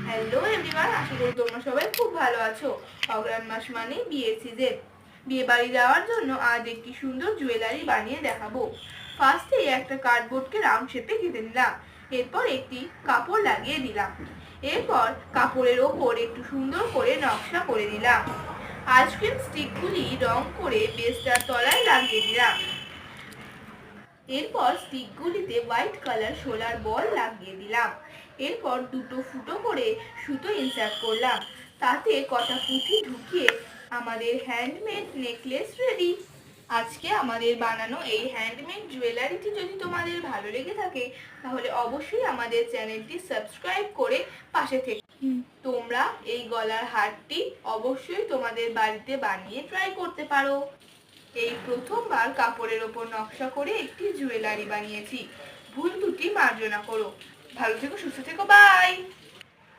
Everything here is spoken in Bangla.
হ্যালো এভরিওয়ান, আশা করি তোমরা সবাই খুব ভালো আছো। অগ্রহায়ণ মাস মানে বিয়ের সিজন। বিয়ে বাড়ি যাওয়ার জন্য আজ একটি সুন্দর জুয়েলারি বানিয়ে দেখাবো। ফার্স্টে একটা কার্ডবোর্ডকে রাউন্ড শেপে কেটে নিলাম। এরপর একটি কাপড় লাগিয়ে দিলাম। এরপর কাপড়ের ওপর একটু সুন্দর করে নকশা করে দিলাম। আইসক্রিম স্টিকগুলি রং করে বেসটার তলায় লাগিয়ে দিলাম। এরপর স্টিকগুলিতে হোয়াইট কালার সোলার বল লাগিয়ে দিলাম। এরপর দুটো ফুটো করে সুতো ইনসার্ট করলাম। তাতে কটা পুঁথি ঢুকিয়ে আমাদের হ্যান্ডমেড নেকলেস রেডি। আজকে আমাদের বানানো এই হ্যান্ডমেড জুয়েলারিটি যদি তোমাদের ভালো লেগে থাকে তাহলে অবশ্যই আমাদের চ্যানেলটি সাবস্ক্রাইব করে পাশে থেকে তোমরা এই গলার হারটি অবশ্যই তোমাদের বাড়িতে বানিয়ে ট্রাই করতে পারো। এই প্রথমবার কাপড়ের ওপর নকশা করে একটি জুয়েলারি বানিয়েছি। ভুল ত্রুটি মার্জনা করো। ভালো থেকো, সুস্থ থেকো, বাই।